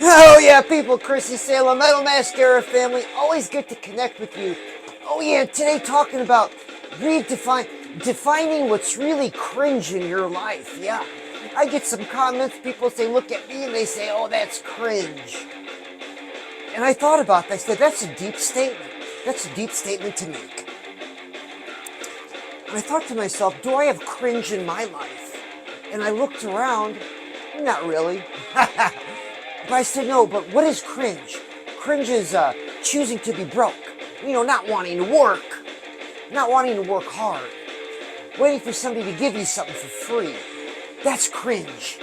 Oh yeah, people, Chrissy, Salem, Metal Mascara family, always good to connect with you. Oh yeah, today talking about defining what's really cringe in your life. Yeah, I get some comments, people say, look at me, and they say, oh, that's cringe. And I thought about that, I said, that's a deep statement. That's a deep statement to make. And I thought to myself, do I have cringe in my life? And I looked around, not really. But I said, no, but what is cringe? Cringe is choosing to be broke. You know, not wanting to work. Not wanting to work hard. Waiting for somebody to give you something for free. That's cringe.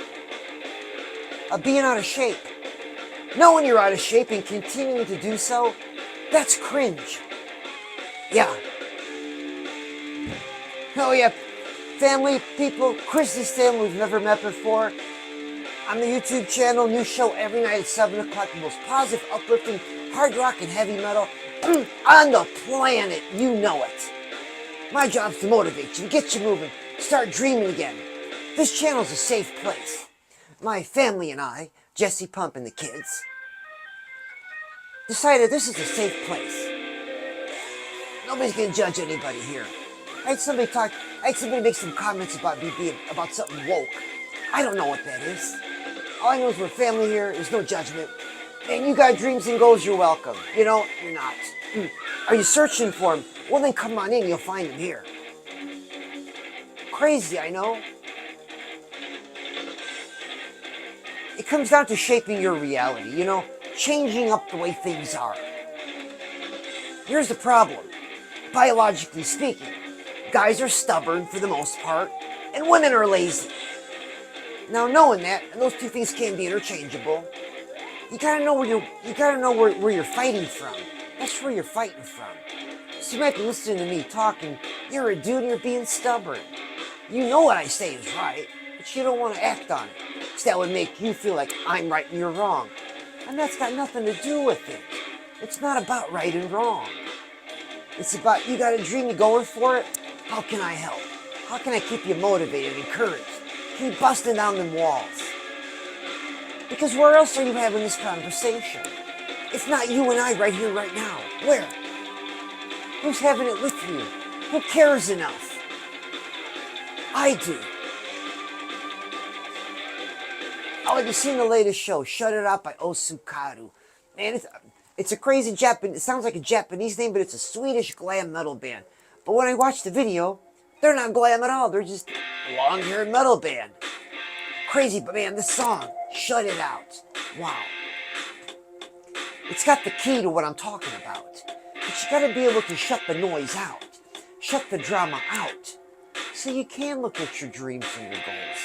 Being out of shape. Knowing you're out of shape and continuing to do so, that's cringe. Yeah. Oh yeah, family, people, Chrissy's family we've never met before. On the YouTube channel, new show every night at 7 o'clock, the most positive, uplifting, hard rock and heavy metal on the planet, you know it. My job's to motivate you, get you moving, start dreaming again. This channel's a safe place. My family and I, Jesse Pump and the kids, decided this is a safe place. Nobody's gonna judge anybody here. I had somebody make some comments about me being about something woke. I don't know what that is. All I know is we're family here, there's no judgment. And you got dreams and goals, you're welcome. You know, you're not. Are you searching for them? Well then come on in, you'll find them here. Crazy, I know. It comes down to shaping your reality, you know, changing up the way things are. Here's the problem. Biologically speaking, guys are stubborn for the most part, and women are lazy. Now, knowing that, and those two things can be interchangeable, you gotta know where you're fighting from. That's where you're fighting from. So you might be listening to me talking. You're a dude and you're being stubborn. You know what I say is right, but you don't want to act on it. So that would make you feel like I'm right and you're wrong. And that's got nothing to do with it. It's not about right and wrong. It's about you got a dream, you're going for it. How can I help? How can I keep you motivated, encouraged? Keep busting down them walls. Because where else are you having this conversation? If not you and I right here, right now. Where? Who's having it with you? Who cares enough? I do. Oh, have you seen the latest show, Shut It Up by Osukaru? Man, it's a crazy Japanese, it sounds like a Japanese name, but it's a Swedish glam metal band. But when I watched the video, they're not glam at all. They're just a long-haired metal band. Crazy, but man, this song, Shut It Out. Wow. It's got the key to what I'm talking about. But you gotta be able to shut the noise out. Shut the drama out. So you can look at your dreams and your goals.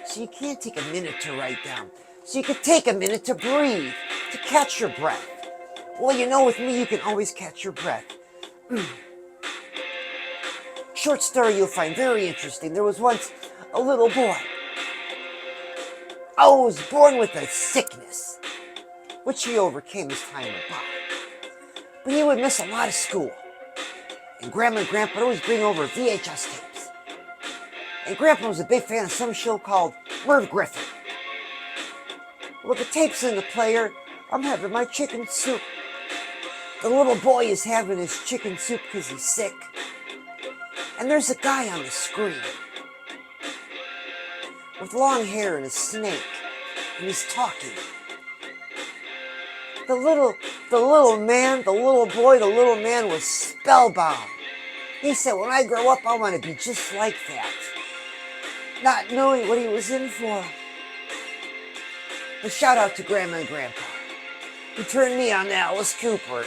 So you can take a minute to write down. So you can take a minute to breathe, to catch your breath. Well, you know, with me, you can always catch your breath. Short story you'll find very interesting. There was once a little boy. Oh, was born with a sickness, which he overcame as time went by. But he would miss a lot of school. And Grandma and Grandpa would always bring over VHS tapes. And Grandpa was a big fan of some show called Merv Griffin. Well, the tape's in the player. I'm having my chicken soup. The little boy is having his chicken soup because he's sick. And there's a guy on the screen with long hair and a snake, and he's talking. The little man was spellbound. He said, when I grow up, I want to be just like that. Not knowing what he was in for. A shout out to Grandma and Grandpa, who turned me on to Alice Cooper.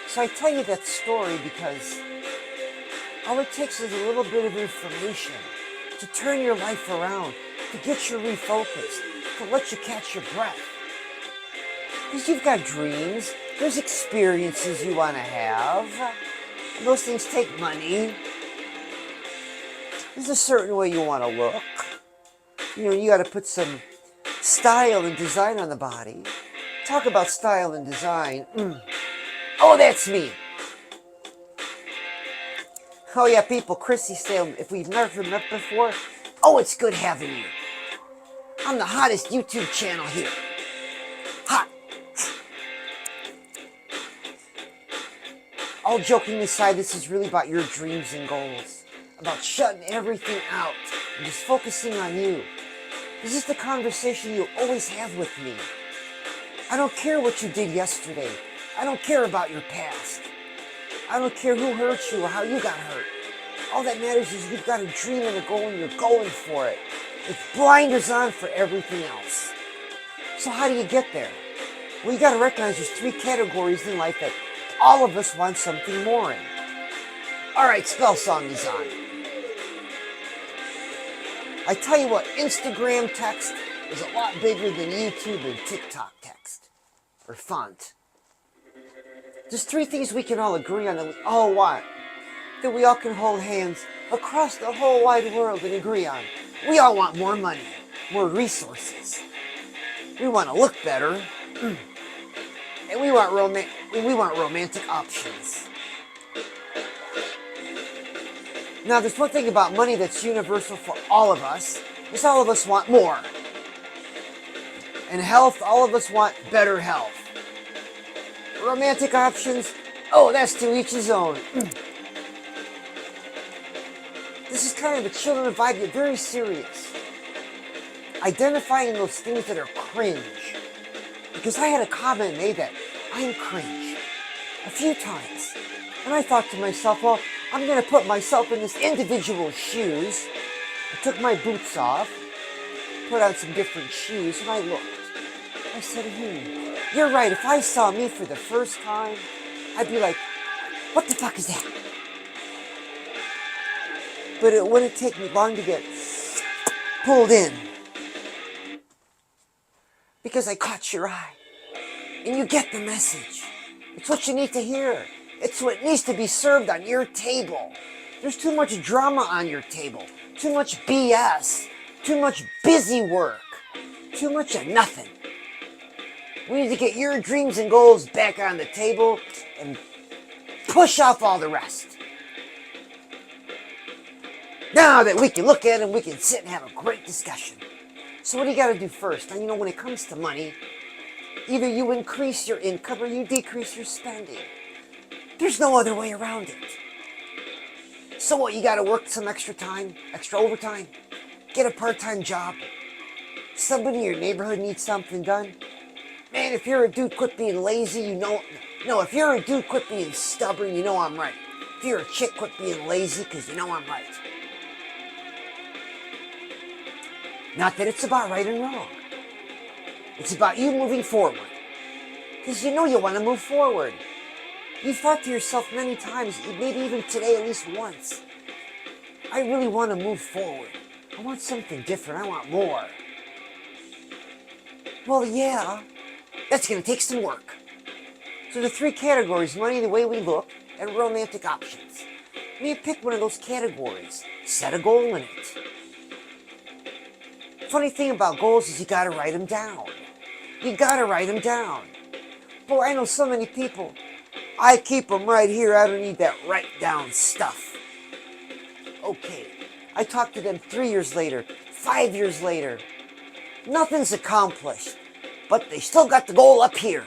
So I tell you that story because all it takes is a little bit of information to turn your life around, to get you refocused, to let you catch your breath. Because you've got dreams, there's experiences you want to have, and those things take money. There's a certain way you want to look. You know, you got to put some style and design on the body. Talk about style and design. Oh, that's me. Oh yeah, people, Chrissy, Salem, if we've never met before, oh, it's good having you. I'm the hottest YouTube channel here. Hot. All joking aside, this is really about your dreams and goals. About shutting everything out and just focusing on you. This is the conversation you always have with me. I don't care what you did yesterday. I don't care about your past. I don't care who hurt you or how you got hurt. All that matters is you've got a dream and a goal and you're going for it. With blinders on for everything else. So how do you get there? Well, you got to recognize there's 3 categories in life that all of us want something more in. Alright, spell song is on. I tell you what, Instagram text is a lot bigger than YouTube and TikTok text. Or font. There's 3 things we can all agree on that we all want. That we all can hold hands across the whole wide world and agree on. We all want more money, more resources. We want to look better. And we want romantic options. Now, there's one thing about money that's universal for all of us, is all of us want more. And health, all of us want better health. Romantic options, oh, that's to each his own. This is kind of a children vibe, yet very serious. Identifying those things that are cringe. Because I had a comment made that I'm cringe a few times. And I thought to myself, well, I'm going to put myself in this individual's shoes. I took my boots off, put on some different shoes, and I looked. I said, you're right. If I saw me for the first time, I'd be like, what the fuck is that? But it wouldn't take me long to get pulled in. Because I caught your eye. And you get the message. It's what you need to hear. It's what needs to be served on your table. There's too much drama on your table. Too much BS. Too much busy work. Too much of nothing. We need to get your dreams and goals back on the table and push off all the rest. Now that we can look at it, we can sit and have a great discussion. So what do you got to do first? Now, when it comes to money, either you increase your income or you decrease your spending. There's no other way around it. So what, you got to work some extra time, extra overtime, get a part-time job. Somebody in your neighborhood needs something done. Man, if you're a dude, quit being lazy, No, if you're a dude, quit being stubborn, you know I'm right. If you're a chick, quit being lazy, because you know I'm right. Not that it's about right and wrong. It's about you moving forward. Because you know you want to move forward. You've thought to yourself many times, maybe even today at least once, I really want to move forward. I want something different. I want more. Well, yeah, that's going to take some work. So the 3 categories, money, the way we look, and romantic options. You pick one of those categories. Set a goal in it. Funny thing about goals is you gotta write them down. You gotta write them down. Boy, I know so many people. I keep them right here. I don't need that write down stuff. Okay. I talk to them 3 years later, 5 years later. Nothing's accomplished. But they still got the goal up here.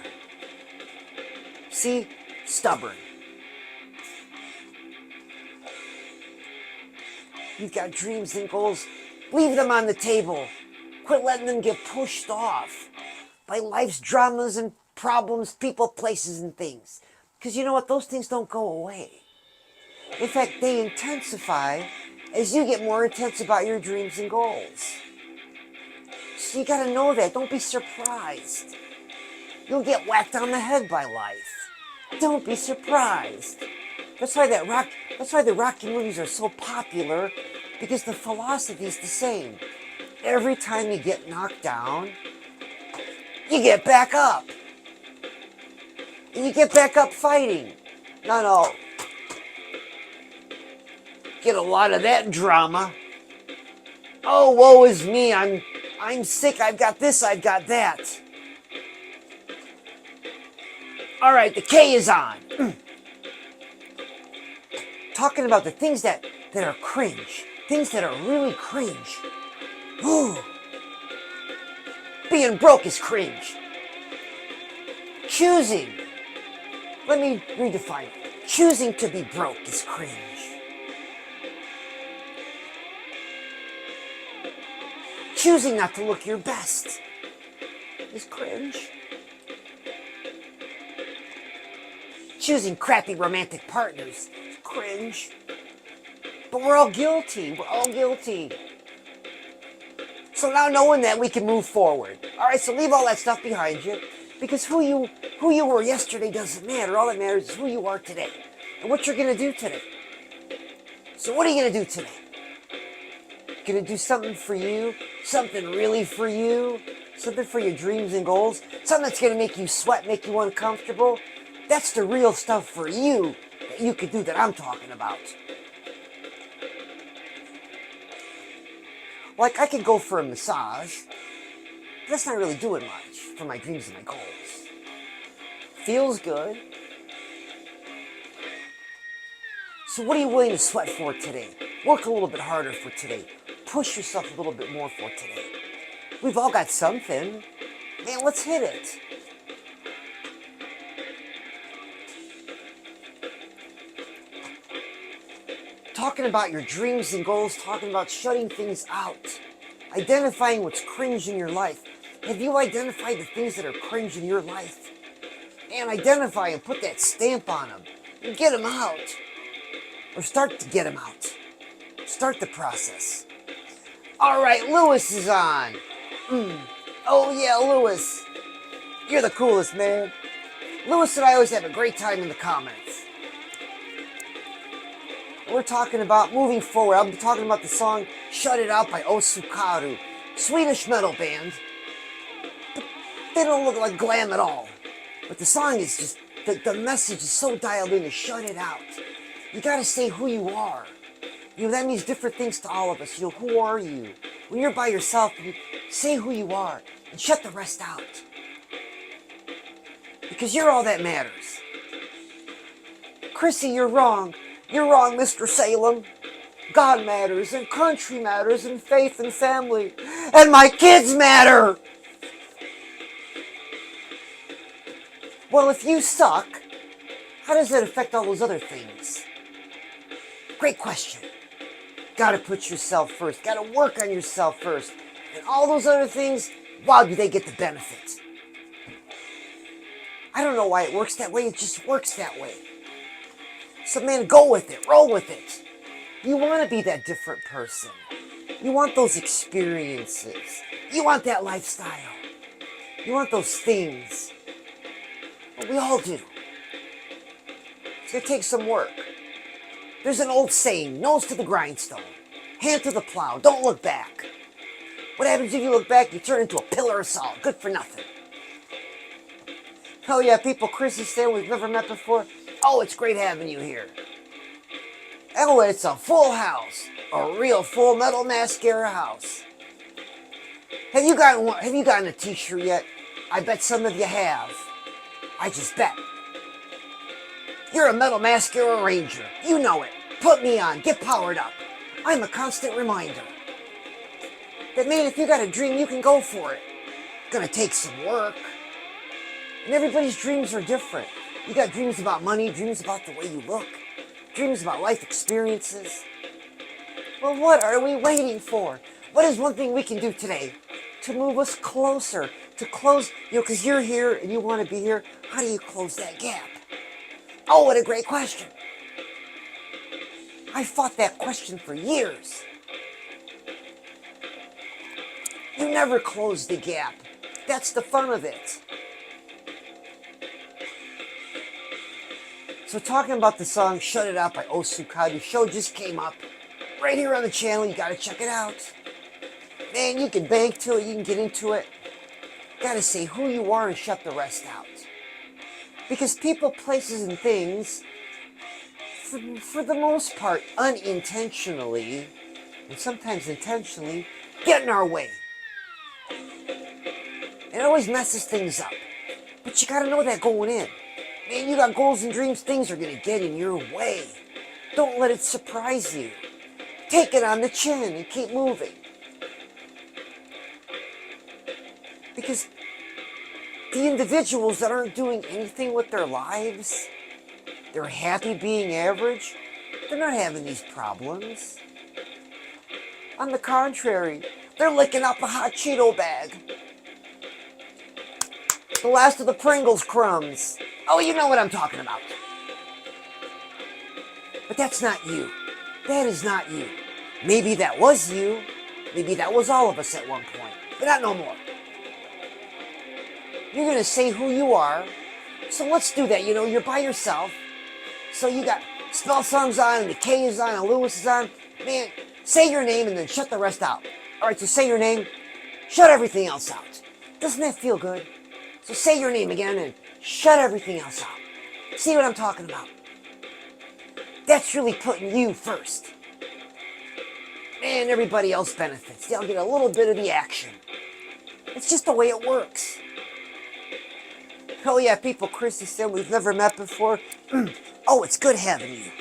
See? Stubborn. You've got dreams and goals. Leave them on the table. Quit letting them get pushed off by life's dramas and problems, people, places, and things. Because you know what? Those things don't go away. In fact, they intensify as you get more intense about your dreams and goals. So you got to know that. Don't be surprised. You'll get whacked on the head by life. Don't be surprised. That's why the Rocky movies are so popular. Because the philosophy is the same. Every time you get knocked down, you get back up. And you get back up fighting. No. Get a lot of that drama. Oh, woe is me. I'm sick. I've got this. I've got that. All right, the K is on. Talking about the things that are cringe. Things that are really cringe. Ooh. Being broke is cringe. Choosing, let me redefine it. Choosing to be broke is cringe. Choosing not to look your best is cringe. Choosing crappy romantic partners is cringe. But we're all guilty. We're all guilty. So now knowing that, we can move forward. Alright, so leave all that stuff behind you. Because who you were yesterday doesn't matter. All that matters is who you are today. And what you're going to do today. So what are you going to do today? Going to do something for you? Something really for you? Something for your dreams and goals? Something that's going to make you sweat, make you uncomfortable? That's the real stuff for you that you could do that I'm talking about. Like, I could go for a massage, but that's not really doing much for my dreams and my goals. Feels good. So what are you willing to sweat for today? Work a little bit harder for today. Push yourself a little bit more for today. We've all got something. Man, let's hit it. Talking about your dreams and goals, talking about shutting things out, identifying what's cringe in your life. Have you identified the things that are cringe in your life? And identify and put that stamp on them and get them out. Or start to get them out. Start the process. All right, Lewis is on. Oh yeah, Lewis. You're the coolest, man. Lewis and I always have a great time in the comments. We're talking about moving forward. I'm talking about the song Shut It Out by Osukaru. Swedish metal band. But they don't look like glam at all. But the song is just, the message is so dialed in to shut it out. You gotta say who you are. You know, that means different things to all of us. You know, who are you? When you're by yourself, you say who you are and shut the rest out. Because you're all that matters. Chrissy, you're wrong. You're wrong, Mr. Salem. God matters, and country matters, and faith and family, and my kids matter. Well, if you suck, how does that affect all those other things? Great question. Gotta put yourself first. Gotta work on yourself first. And all those other things, wow, do they get the benefit. I don't know why it works that way. It just works that way. So man, go with it. Roll with it. You want to be that different person. You want those experiences. You want that lifestyle. You want those things. Well, we all do. It's going to take some work. There's an old saying, nose to the grindstone, hand to the plow, don't look back. What happens if you look back? You turn into a pillar of salt, good for nothing. Hell yeah, people, Chrissy saying we've never met before. Oh, it's great having you here. Oh, it's a full house. A real full metal mascara house. Have you gotten a t-shirt yet? I bet some of you have. I just bet. You're a metal mascara ranger. You know it. Put me on. Get powered up. I'm a constant reminder that, man, if you got a dream, you can go for it. It's gonna take some work. And everybody's dreams are different. You got dreams about money, dreams about the way you look, dreams about life experiences. Well, what are we waiting for? What is one thing we can do today to move us closer, to close, because you're here and you want to be here. How do you close that gap? Oh, what a great question. I fought that question for years. You never close the gap. That's the fun of it. So talking about the song Shut It Out by Osukaru, show just came up. Right here on the channel, you gotta check it out. Man, you can bank to it, you can get into it. Gotta say who you are and shut the rest out. Because people, places, and things, for the most part, unintentionally, and sometimes intentionally, get in our way. And it always messes things up. But you gotta know that going in. Man, you got goals and dreams, things are gonna get in your way. Don't let it surprise you. Take it on the chin and keep moving. Because the individuals that aren't doing anything with their lives, they're happy being average, they're not having these problems. On the contrary, they're licking up a hot Cheeto bag. The last of the Pringles crumbs. Oh, you know what I'm talking about. But that's not you. That is not you. Maybe that was you. Maybe that was all of us at one point. But not no more. You're going to say who you are. So let's do that. You know, you're by yourself. So you got Spell Son's on, and McKay is on, and Lewis is on. Man, say your name and then shut the rest out. Alright, so say your name. Shut everything else out. Doesn't that feel good? So say your name again and shut everything else out. See what I'm talking about? That's really putting you first. And everybody else benefits. They'll get a little bit of the action. It's just the way it works. Oh yeah, people, Chrissy said we've never met before. Oh, it's good having you.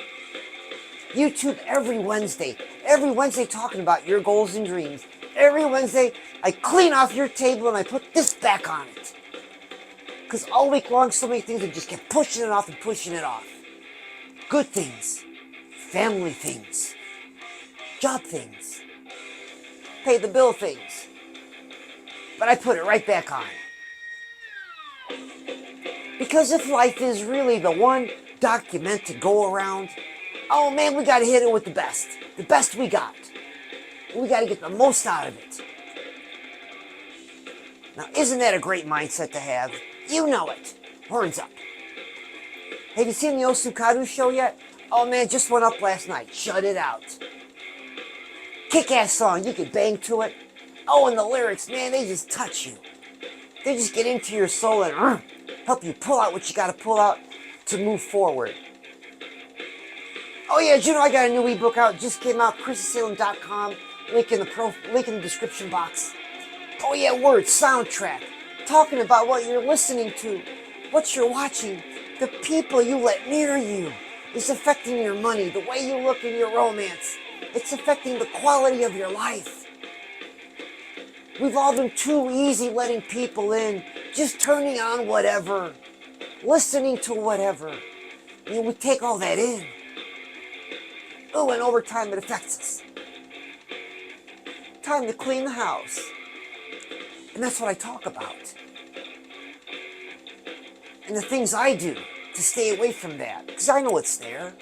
YouTube every Wednesday talking about your goals and dreams. Every Wednesday, I clean off your table and I put this back on it. Because all week long, so many things, I just kept pushing it off and pushing it off. Good things, family things, job things, pay the bill things. But I put it right back on. Because if life is really the one document to go around, oh man, we gotta hit it with the best we got. We gotta get the most out of it. Now, isn't that a great mindset to have? You know it. Horns up. Have you seen the Osukadu show yet? Oh man, just went up last night. Shut it out. Kick-ass song, you could bang to it. Oh, and the lyrics, man, they just touch you. They just get into your soul and help you pull out what you gotta pull out to move forward. Oh yeah, did you know I got a new ebook out? Just came out, ChrissySalem.com. Link in the description box. Oh yeah, words, soundtrack. Talking about what you're listening to, what you're watching, the people you let near you. It's affecting your money, the way you look in your romance. It's affecting the quality of your life. We've all been too easy letting people in, just turning on whatever, listening to whatever. And we take all that in. Oh, and over time it affects us. Time to clean the house. And that's what I talk about. And the things I do to stay away from that. Because I know it's there.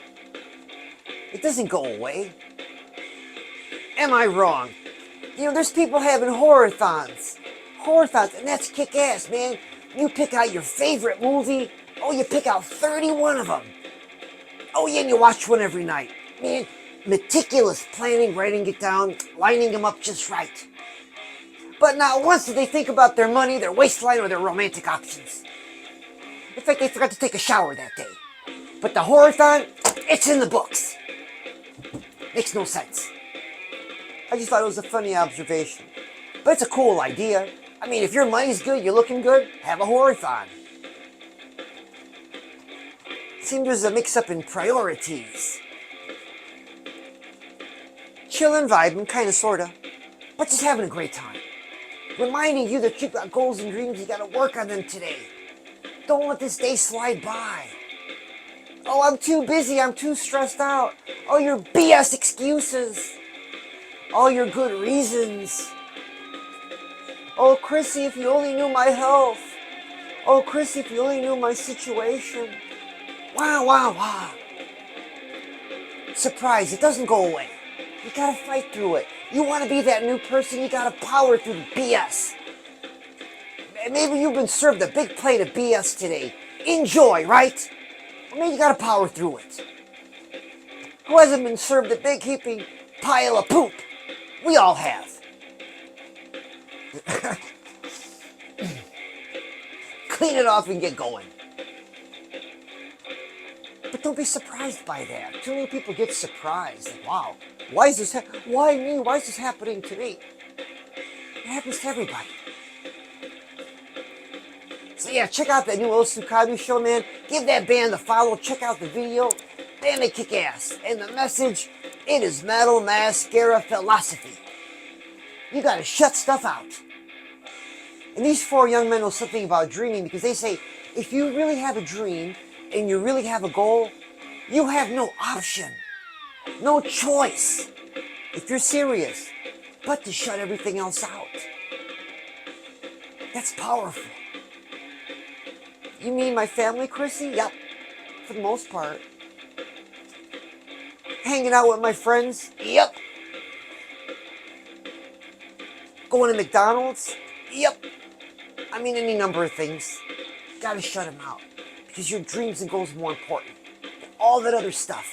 It doesn't go away. Am I wrong? You know, there's people having horror-thons. Horror-thons, and that's kick-ass, man. You pick out your favorite movie. Oh, you pick out 31 of them. Oh, yeah, and you watch one every night. Man, meticulous planning, writing it down, lining them up just right. But not once did they think about their money, their waistline, or their romantic options. In fact, they forgot to take a shower that day. But the horror-thon, it's in the books. Makes no sense. I just thought it was a funny observation. But it's a cool idea. I mean, if your money's good, you're looking good, have a horror-thon. Seems there's a mix-up in priorities. Chillin', vibing, kinda, sorta. But just having a great time. Reminding you that you've got goals and dreams, you gotta work on them today. Don't let this day slide by. Oh, I'm too busy, I'm too stressed out. Oh, your BS excuses. All your good reasons. Oh, Chrissy, if you only knew my health. Oh, Chrissy, if you only knew my situation. Wow, wow, wow. Surprise, it doesn't go away. You gotta fight through it. You wanna be that new person, you gotta power through the BS. Maybe you've been served a big plate of BS today. Enjoy, right? Well, maybe you gotta power through it. Who hasn't been served a big heaping pile of poop? We all have. Clean it off and get going. But don't be surprised by that. Too many people get surprised. Like, wow, why is this why me? Why is this happening to me? It happens to everybody. So yeah, check out that new Osukadu show, man. Give that band a follow. Check out the video. Man, they kick ass. And the message, it is metal mascara philosophy. You gotta shut stuff out. And these four young men know something about dreaming because they say, if you really have a dream and you really have a goal, you have no option, no choice, if you're serious, but to shut everything else out. That's powerful. You mean my family, Chrissy? Yep, for the most part. Hanging out with my friends? Yep. Going to McDonald's? Yep. I mean, any number of things. Gotta shut them out. Because your dreams and goals are more important than all that other stuff.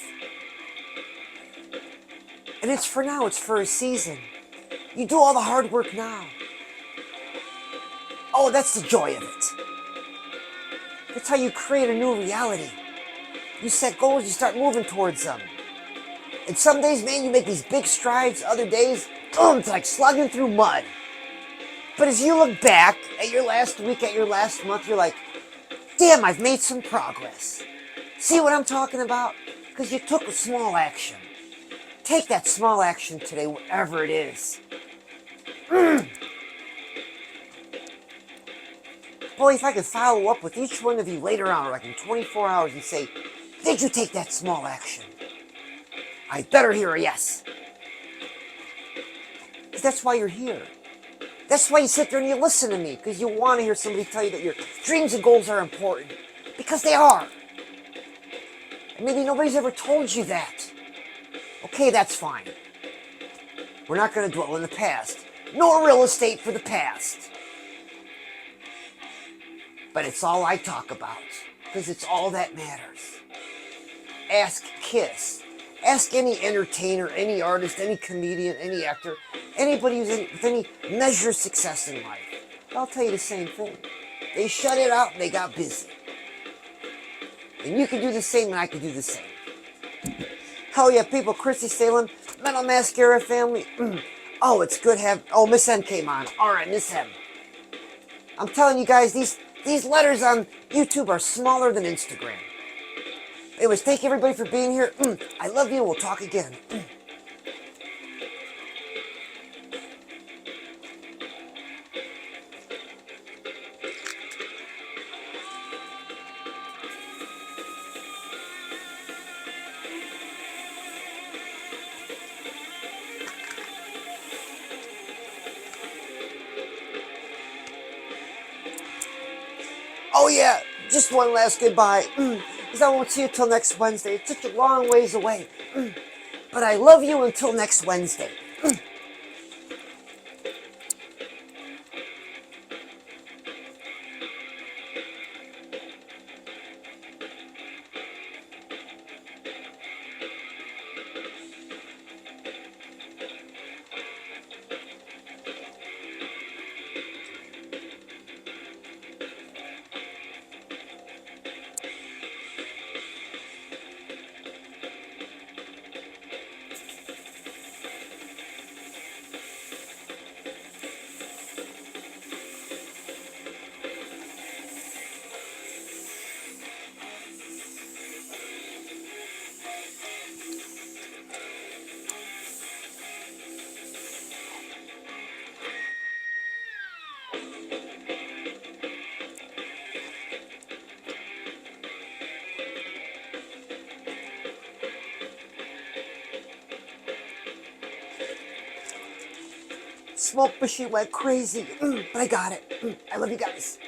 And it's for now, it's for a season. You do all the hard work now. Oh, that's the joy of it. That's how you create a new reality. You set goals, you start moving towards them. And some days, man, you make these big strides. Other days, boom, it's like slugging through mud. But as you look back at your last week, at your last month, you're like, damn, I've made some progress. See what I'm talking about? Because you took a small action. Take that small action today, whatever it is. Boy, if I could follow up with each one of you later on, like in 24 hours, and say, did you take that small action? I better hear a yes. Because that's why you're here. That's why you sit there and you listen to me, because you want to hear somebody tell you that your dreams and goals are important. Because they are. And maybe nobody's ever told you that. Okay, that's fine. We're not going to dwell in the past. No real estate for the past. But it's all I talk about, because it's all that matters. Ask Kiss. Ask any entertainer, any artist, any comedian, any actor, anybody who's with any measure of success in life. I'll tell you the same thing. They shut it out and they got busy. And you can do the same and I can do the same. Hell yeah, people, Chrissy, Salem, Metal Mascara family. Oh, it's good to have... Oh, Miss M came on. All right, Miss M. I'm telling you guys, these letters on YouTube are smaller than Instagram. Anyways, thank you everybody for being here. I love you. We'll talk again. Oh yeah, just one last goodbye. Because I won't see you till next Wednesday. It's such a long ways away. But I love you until next Wednesday. Smoke machine went crazy, but I got it. I love you guys.